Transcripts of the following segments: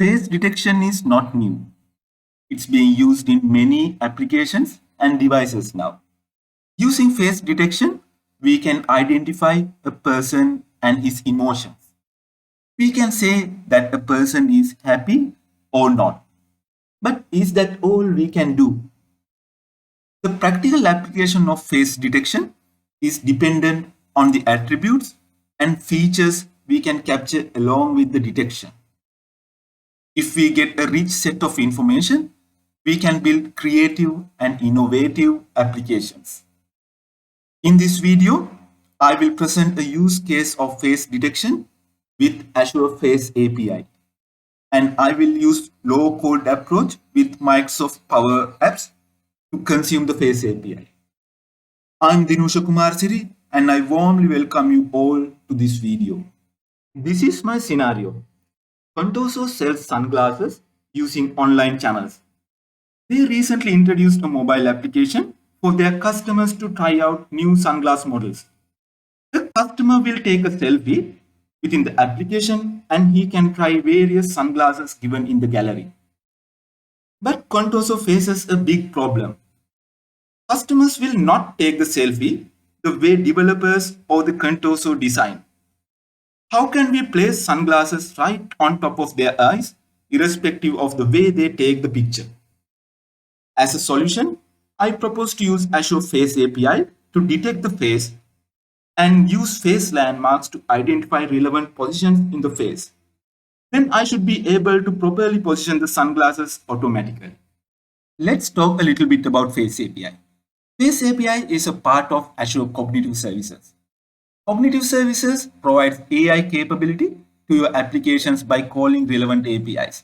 Face detection is not new. It's being used in many applications and devices now. Using face detection, we can identify a person and his emotions. We can say that a person is happy or not. But is that all we can do? The practical application of face detection is dependent on the attributes and features we can capture along with the detection. If we get a rich set of information, we can build creative and innovative applications. In this video, I will present a use case of face detection with Azure Face API. And I will use low-code approach with Microsoft Power Apps to consume the Face API. I'm Dinusha Kumar Siri, and I warmly welcome you all to this video. This is my scenario. Contoso sells sunglasses using online channels. They recently introduced a mobile application for their customers to try out new sunglass models. The customer will take a selfie within the application and he can try various sunglasses given in the gallery. But Contoso faces a big problem. Customers will not take the selfie the way developers or the Contoso design. How can we place sunglasses right on top of their eyes, irrespective of the way they take the picture? As a solution, I propose to use Azure Face API to detect the face and use face landmarks to identify relevant positions in the face. Then I should be able to properly position the sunglasses automatically. Let's talk a little bit about Face API. Face API is a part of Azure Cognitive Services. Cognitive Services provides AI capability to your applications by calling relevant APIs.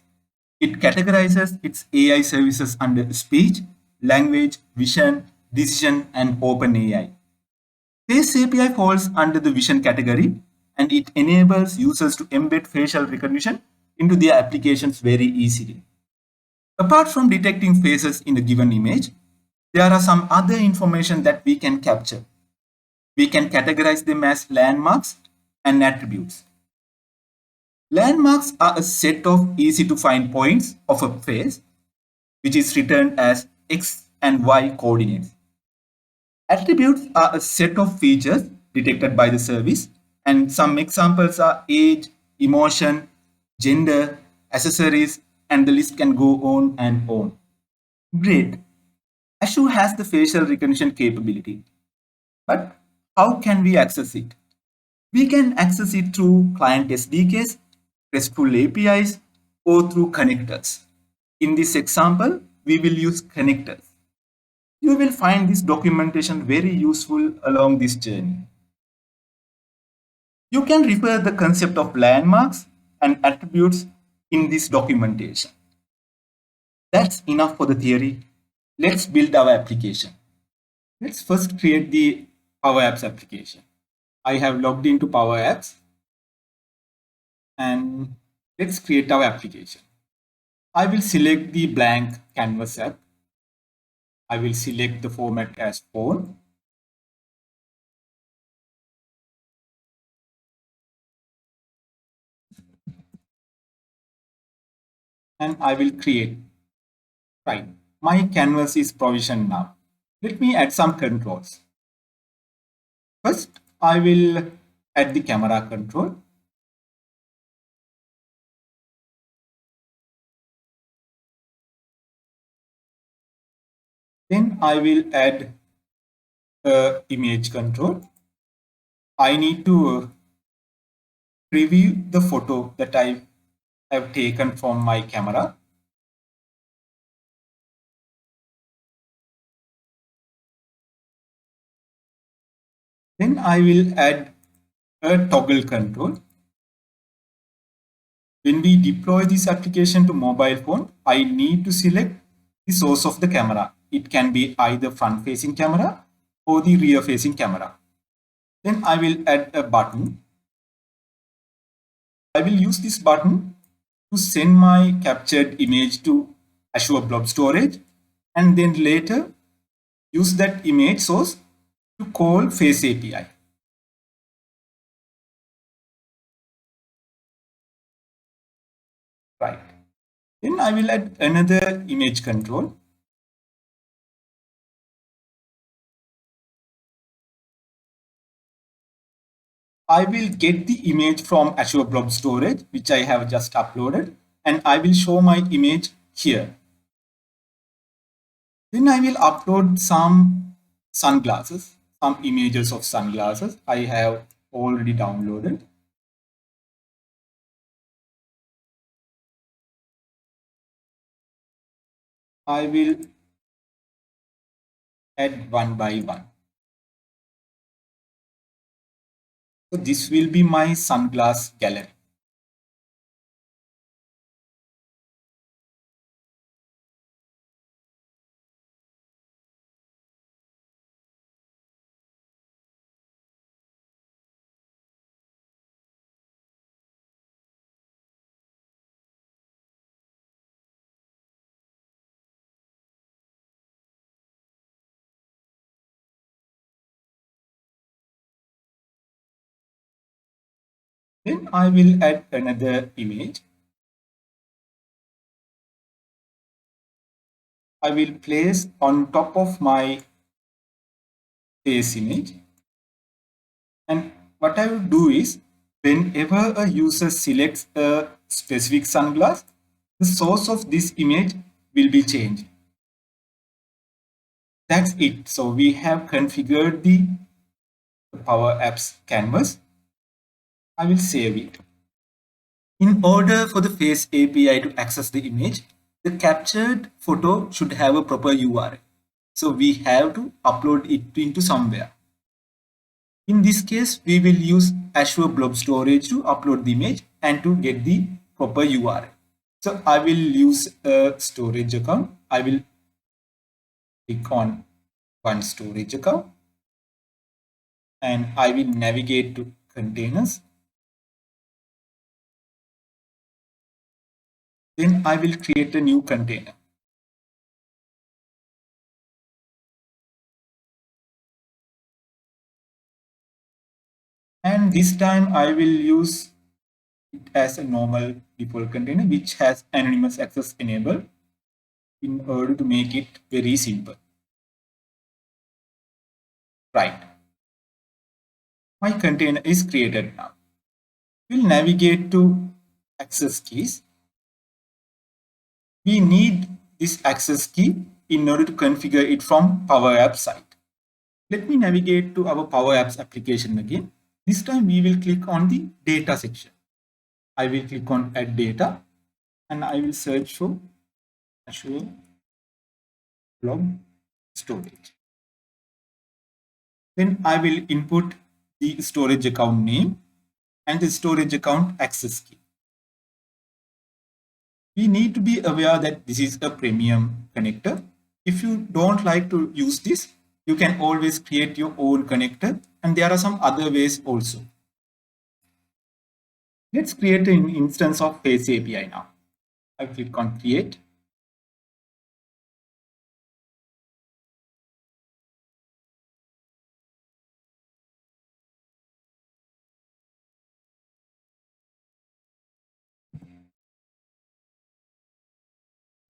It categorizes its AI services under speech, language, vision, decision, and open AI. Face API falls under the vision category and it enables users to embed facial recognition into their applications very easily. Apart from detecting faces in a given image, there are some other information that we can capture. We can categorize them as landmarks and attributes. Landmarks are a set of easy to find points of a face, which is returned as X and Y coordinates. Attributes are a set of features detected by the service, and some examples are age, emotion, gender, accessories, and the list can go on and on. Great. Azure has the facial recognition capability, but how can we access it? We can access it through client SDKs, RESTful APIs, or through connectors. In this example, we will use connectors. You will find this documentation very useful along this journey. You can refer the concept of landmarks and attributes in this documentation. That's enough for the theory. Let's build our application. Let's first create the Power Apps application. I have logged into Power Apps and let's create our application. I will select the blank canvas app. I will select the format as phone. And I will create. Right. My canvas is provisioned now. Let me add some controls. First, I will add the camera control. Then I will add image control. I need to preview the photo that I have taken from my camera. Then I will add a toggle control. When we deploy this application to mobile phone, I need to select the source of the camera. It can be either front facing camera or the rear facing camera. Then I will add a button. I will use this button to send my captured image to Azure Blob storage and then later use that image source to call Face API. Right. Then I will add another image control. I will get the image from Azure Blob storage, which I have just uploaded, and I will show my image here. Then I will upload some sunglasses, some images of sunglasses I have already downloaded. I will add one by one. So this will be my sunglass gallery. Then I will add another image. I will place on top of my face image. And what I will do is, whenever a user selects a specific sunglass, the source of this image will be changed. That's it. So we have configured the Power Apps canvas. I will save it. In order for the Face API to access the image, the captured photo should have a proper URL. So we have to upload it into somewhere. In this case, we will use Azure Blob Storage to upload the image and to get the proper URL. So I will use a storage account. I will click on one storage account and I will navigate to containers. Then I will create a new container. And this time I will use it as a normal default container which has anonymous access enabled in order to make it very simple. Right. My container is created now. We'll navigate to access keys. We need this access key in order to configure it from Power Apps site. Let me navigate to our Power Apps application again. This time we will click on the data section. I will click on add data and I will search for Azure Blob storage. Then I will input the storage account name and the storage account access key. We need to be aware that this is a premium connector. If you don't like to use this, you can always create your own connector, and there are some other ways also. Let's create an instance of Face API now. I click on create.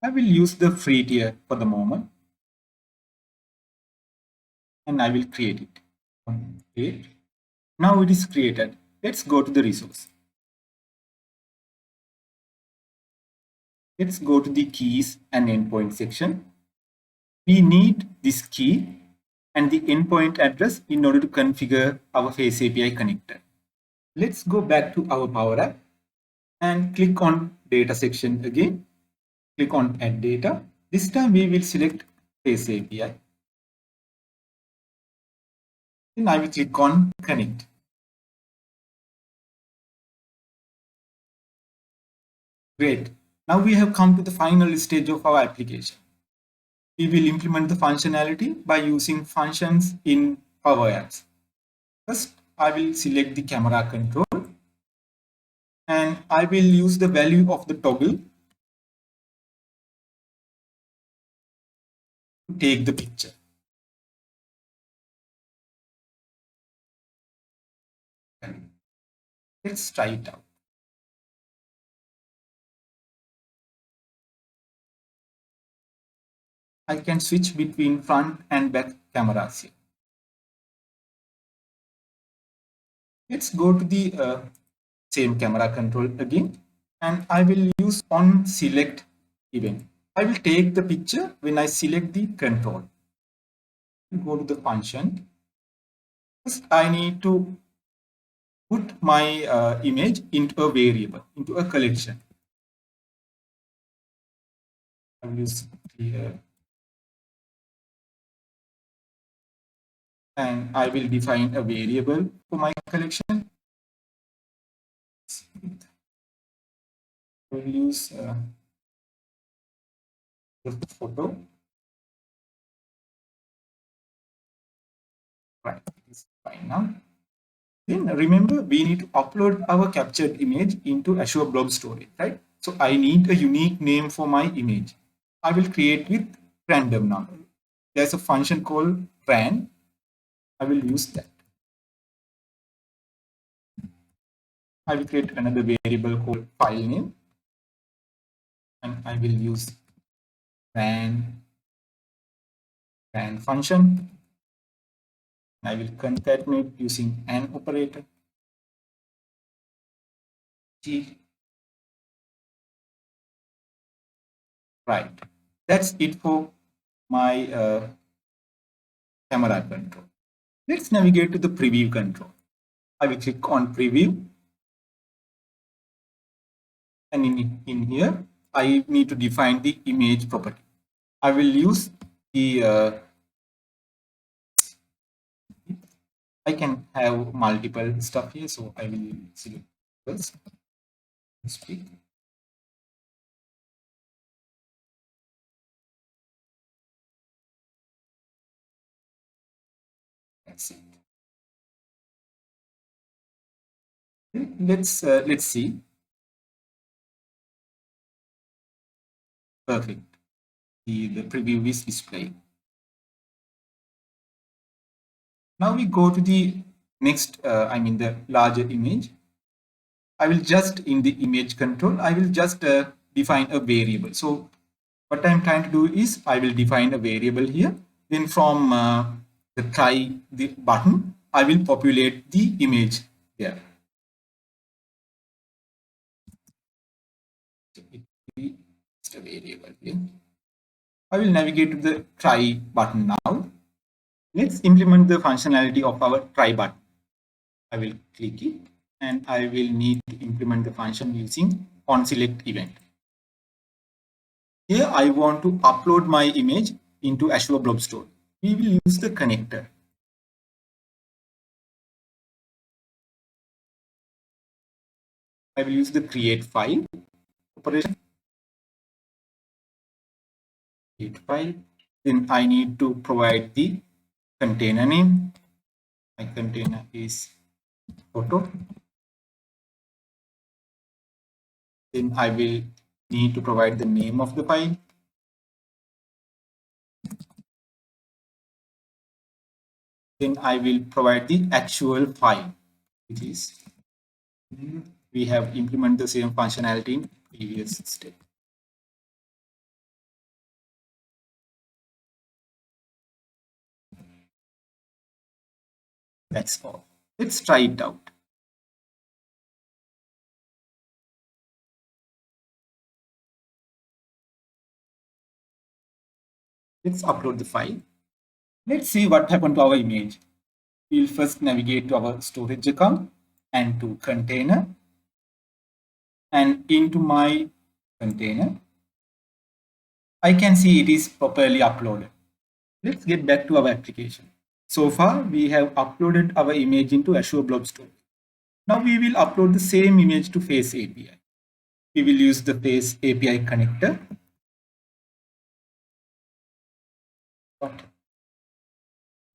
I will use the free tier for the moment and I will create it. Create. Now it is created. Let's go to the resource. Let's go to the keys and endpoint section. We need this key and the endpoint address in order to configure our Face API connector. Let's go back to our Power App and click on data section again. Click on add data. This time we will select Face API. Then I will click on connect. Great. Now we have come to the final stage of our application. We will implement the functionality by using functions in Power Apps. First, I will select the camera control and I will use the value of the toggle to take the picture. Let's try it out. I can switch between front and back cameras here. Let's go to the same camera control again, and I will use on select event. I will take the picture when I select the control. Go to the function. First, I need to put my image into a variable, into a collection. I will use the and I will define a variable for my collection. I will use the photo. Right, it's fine now. Then remember, we need to upload our captured image into Azure Blob storage, right? So I need a unique name for my image. I will create with random now. There's a function called ran. I will use that. I will create another variable called file name, and I will use ran function. I will concatenate using an operator. G. Right. That's it for my camera control. Let's navigate to the preview control. I will click on preview. And in here, I need to define the image property. I will use the, I can have multiple stuff here. So I will select first, speak. That's it. Let's see. Perfect. The preview is displayed. Now we go to the next, I mean the larger image. I will just in the image control, I will just define a variable. So what I'm trying to do is I will define a variable here. Then from the try the button, I will populate the image here. So it will be just a variable here. I will navigate to the try button now. Let's implement the functionality of our try button. I will click it and I will need to implement the function using onSelect event. Here I want to upload my image into Azure Blob Store. We will use the connector. I will use the create file operation. Create file. Then I need to provide the container name. My container is photo. Then I will need to provide the name of the file. Then I will provide the actual file, which is we have implemented the same functionality in previous step. That's all. Let's try it out. Let's upload the file. Let's see what happened to our image. We'll first navigate to our storage account and to container and into my container. I can see it is properly uploaded. Let's get back to our application. So far, we have uploaded our image into Azure Blob Store. Now we will upload the same image to Face API. We will use the Face API connector.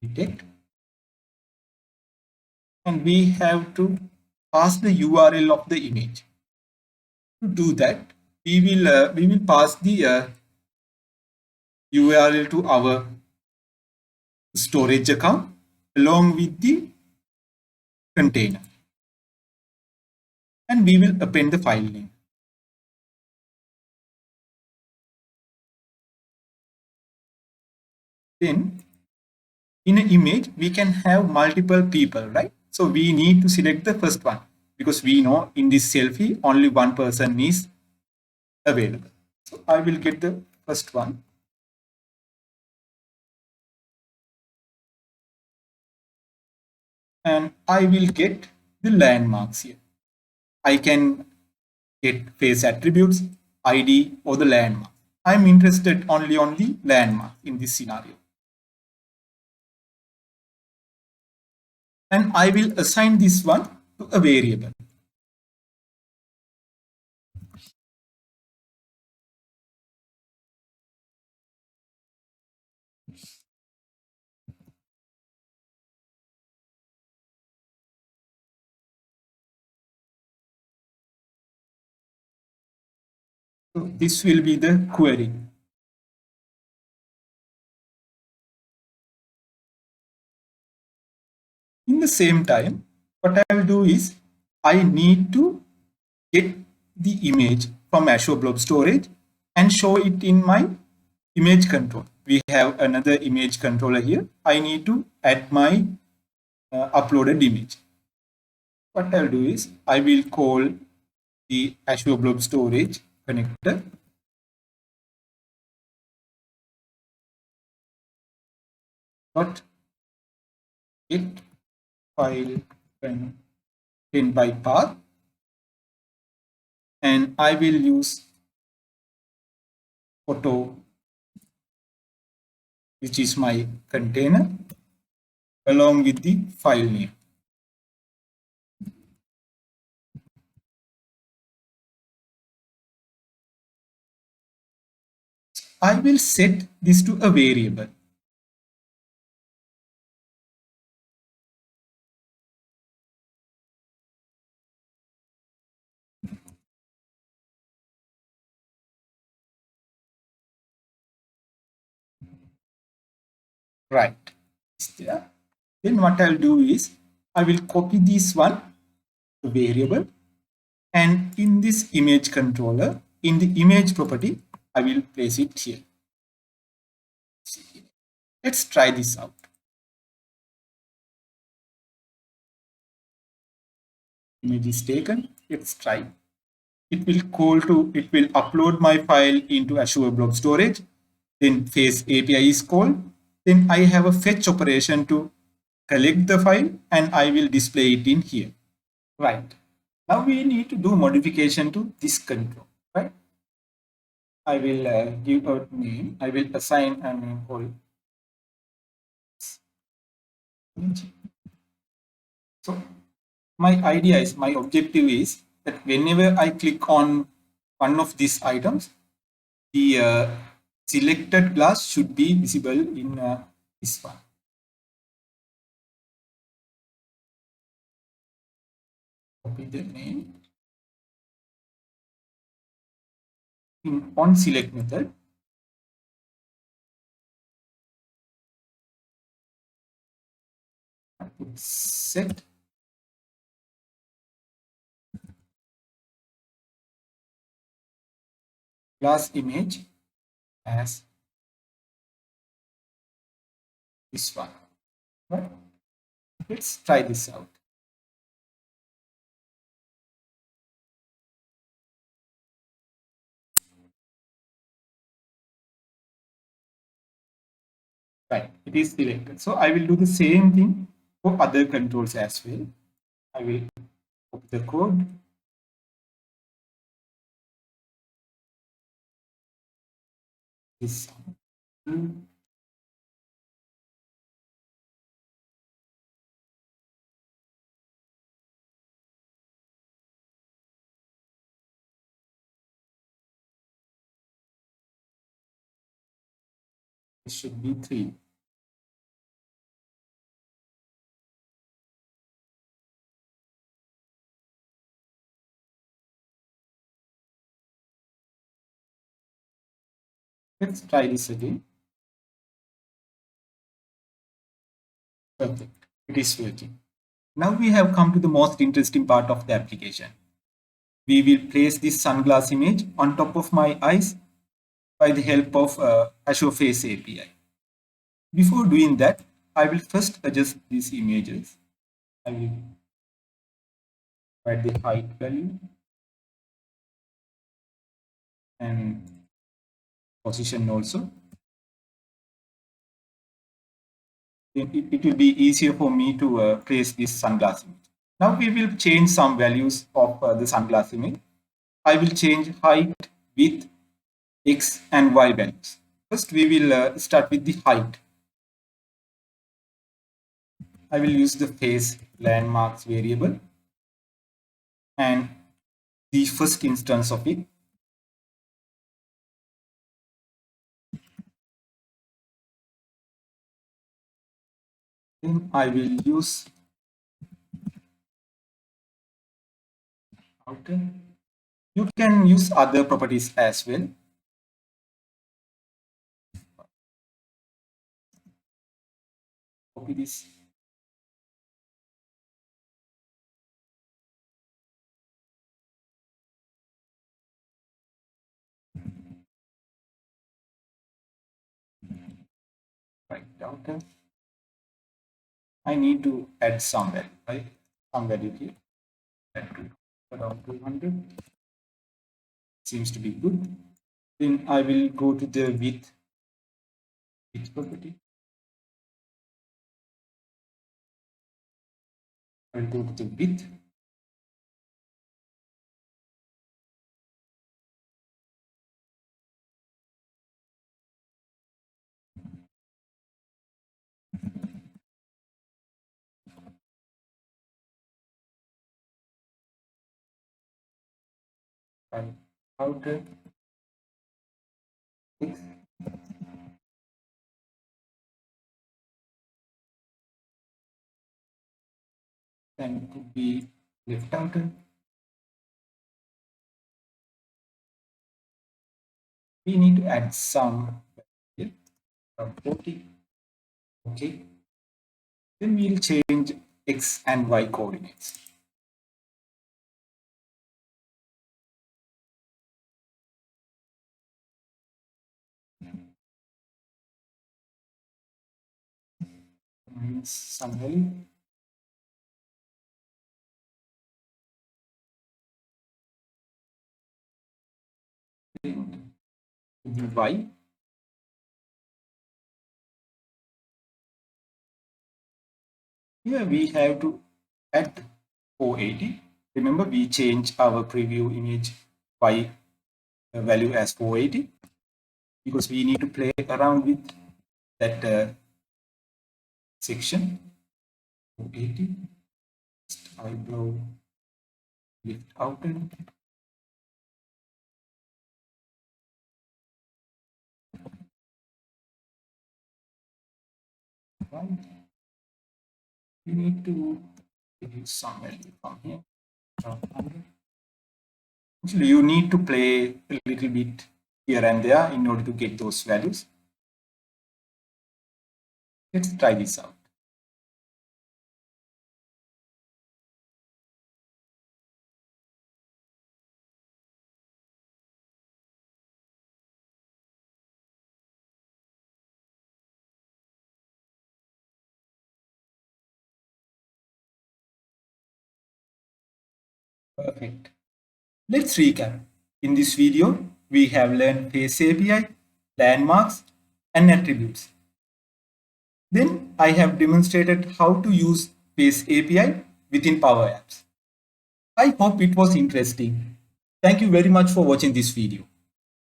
Detect. And we have to pass the URL of the image. To do that, we will pass the URL to our storage account along with the container, and we will append the file name. Then in an image, we can have multiple people, right? So we need to select the first one because we know in this selfie, only one person is available. So I will get the first one. And I will get the landmarks here. I can get face attributes, ID, or the landmark. I'm interested only on the landmark in this scenario. And I will assign this one to a variable. So this will be the query. In the same time, what I will do is I need to get the image from Azure Blob storage and show it in my image control. We have another image controller here. I need to add my uploaded image. What I'll do is I will call the Azure Blob storage connector. Dot get file contained by path, and I will use photo, which is my container, along with the file name. I will set this to a variable. Right. Then what I'll do is I will copy this one variable, and in this image controller, in the image property, I will place it here. Let's try this out. Image is taken. Let's try. It will upload my file into Azure Blob storage. Then Face API is called. Then I have a fetch operation to collect the file, and I will display it in here. Right. Now we need to do modification to this control, right? I will give a name. I will assign a name called. So my objective is that whenever I click on one of these items, the selected class should be visible in this one. Copy the name. In on select method, I put set class image as this one. Right? Let's try this out. Right, it is selected. So I will do the same thing for other controls as well. I will copy the code. This should be 3. Let's try this again. Perfect. It is working. Now we have come to the most interesting part of the application. We will place this sunglass image on top of my eyes by the help of Azure Face API. Before doing that, I will first adjust these images. I will add the height value and position also. It will be easier for me to place this sunglass image. Now we will change some values of the sunglass image. I will change height, width, x and y values. First we will start with the height. I will use the face landmarks variable and the first instance of it. Then I will use outer. You can use other properties as well. Copy this. Right outer. I need to add some value, right? Some value here. Add to around 200. Seems to be good. Then I will go to the width property. I will go to the width. And outer X. Then it could be left outer. We need to add some here from 40. Okay. Then we'll change x and y coordinates. Some value. Y. Here we have to add 480. Remember, we change our preview image y value as 480 because we need to play around with that section. 480. Eyebrow lift outer. Right. We need to use some value from here. Actually, you need to play a little bit here and there in order to get those values. Let's try this out. Perfect. Let's recap. In this video, we have learned Face API, landmarks, and attributes. Then I have demonstrated how to use Face API within Power Apps. I hope it was interesting. Thank you very much for watching this video.